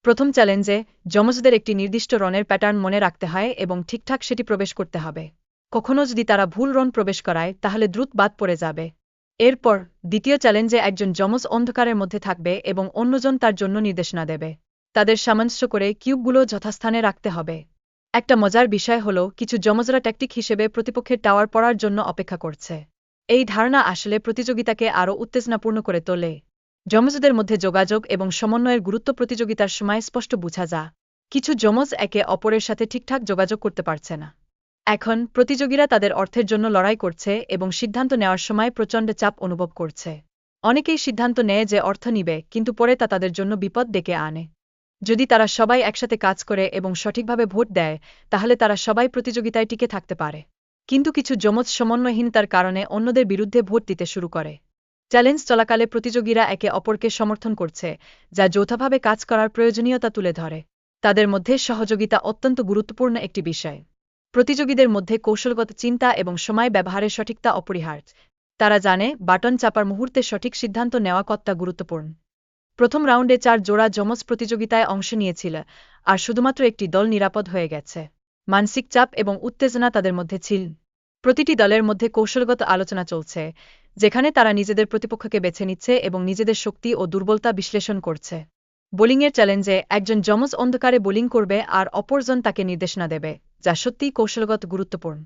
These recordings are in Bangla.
প্রথম চ্যালেঞ্জে যমজদের একটি নির্দিষ্ট রনের প্যাটার্ন মনে রাখতে হয় এবং ঠিকঠাক সেটি প্রবেশ করতে হবে। কখনো যদি তারা ভুল রন প্রবেশ করায় তাহলে দ্রুত বাদ পড়ে যাবে। এরপর দ্বিতীয় চ্যালেঞ্জে একজন যমজ অন্ধকারের মধ্যে থাকবে এবং অন্যজন তার জন্য নির্দেশনা দেবে। তাদের সামঞ্জস্য করে কিউবগুলো যথাস্থানে রাখতে হবে। একটা মজার বিষয় হল কিছু যমজরা ট্যাকটিক হিসেবে প্রতিপক্ষের টাওয়ার পড়ার জন্য অপেক্ষা করছে। এই ধারণা আসলে প্রতিযোগিতাকে আরও উত্তেজনাপূর্ণ করে তোলে। যমজদের মধ্যে যোগাযোগ এবং সমন্বয়ের গুরুত্ব প্রতিযোগিতার সময় স্পষ্ট বোঝা যায়। কিছু যমজ একে অপরের সাথে ঠিকঠাক যোগাযোগ করতে পারছে না। এখন প্রতিযোগীরা তাদের অর্থের জন্য লড়াই করছে এবং সিদ্ধান্ত নেওয়ার সময় প্রচণ্ড চাপ অনুভব করছে। অনেকেই সিদ্ধান্ত নেয় যে অর্থ নিবে, কিন্তু পরে তা তাদের জন্য বিপদ ডেকে আনে। যদি তারা সবাই একসাথে কাজ করে এবং সঠিকভাবে ভোট দেয় তাহলে তারা সবাই প্রতিযোগিতায় টিকে থাকতে পারে। কিন্তু কিছু যমজ সমন্বয়হীনতার কারণে অন্যদের বিরুদ্ধে ভোট দিতে শুরু করে। চ্যালেঞ্জ চলাকালে প্রতিযোগীরা একে অপরকে সমর্থন করছে, যা যৌথভাবে কাজ করার প্রয়োজনীয়তা তুলে ধরে। তাদের মধ্যে সহযোগিতা অত্যন্ত গুরুত্বপূর্ণ একটি বিষয়। প্রতিযোগীদের মধ্যে কৌশলগত চিন্তা এবং সময় ব্যবহারের সঠিকতা অপরিহার্য। তারা জানে বাটন চাপার মুহূর্তে সঠিক সিদ্ধান্ত নেওয়া কতটা গুরুত্বপূর্ণ। প্রথম রাউন্ডে 4 জোড়া যমজ প্রতিযোগিতায় অংশ নিয়েছিল, আর শুধুমাত্র একটি দল নিরাপদ হয়ে গেছে। মানসিক চাপ এবং উত্তেজনা তাদের মধ্যে ছিল। প্রতিটি দলের মধ্যে কৌশলগত আলোচনা চলছে, যেখানে তারা নিজেদের প্রতিপক্ষকে বেছে নিচ্ছে এবং নিজেদের শক্তি ও দুর্বলতা বিশ্লেষণ করছে। বোলিংয়ের চ্যালেঞ্জে একজন যমজ অন্ধকারে বোলিং করবে আর অপরজন তাকে নির্দেশনা দেবে, যা সত্যিই কৌশলগত গুরুত্বপূর্ণ।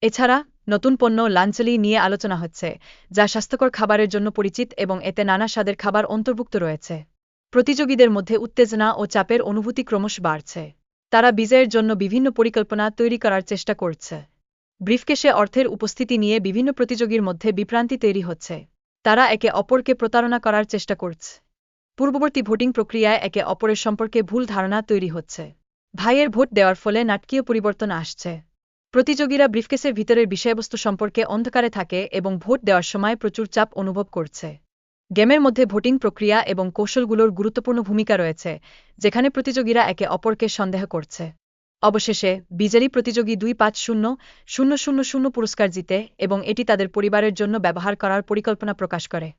এছাড়া নতুন পণ্য লাঞ্চলি নিয়ে আলোচনা হচ্ছে, যা স্বাস্থ্যকর খাবারের জন্য পরিচিত এবং এতে নানা স্বাদের খাবার অন্তর্ভুক্ত রয়েছে। প্রতিযোগীদের মধ্যে উত্তেজনা ও চাপের অনুভূতি ক্রমশ বাড়ছে। তারা বিজয়ের জন্য বিভিন্ন পরিকল্পনা তৈরি করার চেষ্টা করছে। ব্রিফকেসে অর্থের উপস্থিতি নিয়ে বিভিন্ন প্রতিযোগীর মধ্যে বিভ্রান্তি তৈরি হচ্ছে। তারা একে অপরকে প্রতারণা করার চেষ্টা করছে। পূর্ববর্তী ভোটিং প্রক্রিয়ায় একে অপরের সম্পর্কে ভুল ধারণা তৈরি হচ্ছে। ভাইয়ের ভোট দেওয়ার ফলে নাটকীয় পরিবর্তন আসছে। প্রতিযোগীরা ব্রিফকেসের ভিতরের বিষয়বস্তু সম্পর্কে অন্ধকারে থাকে এবং ভোট দেওয়ার সময় প্রচুর চাপ অনুভব করছে। গেমের মধ্যে ভোটিং প্রক্রিয়া এবং কৌশলগুলোর গুরুত্বপূর্ণ ভূমিকা রয়েছে, যেখানে প্রতিযোগীরা একে অপরকে সন্দেহ করছে। অবশেষে বিজয়ী প্রতিযোগী 2-5-0-0-0-0 পুরস্কার জিতে এবং এটি তাদের পরিবারের জন্য ব্যবহার করার পরিকল্পনা প্রকাশ করে।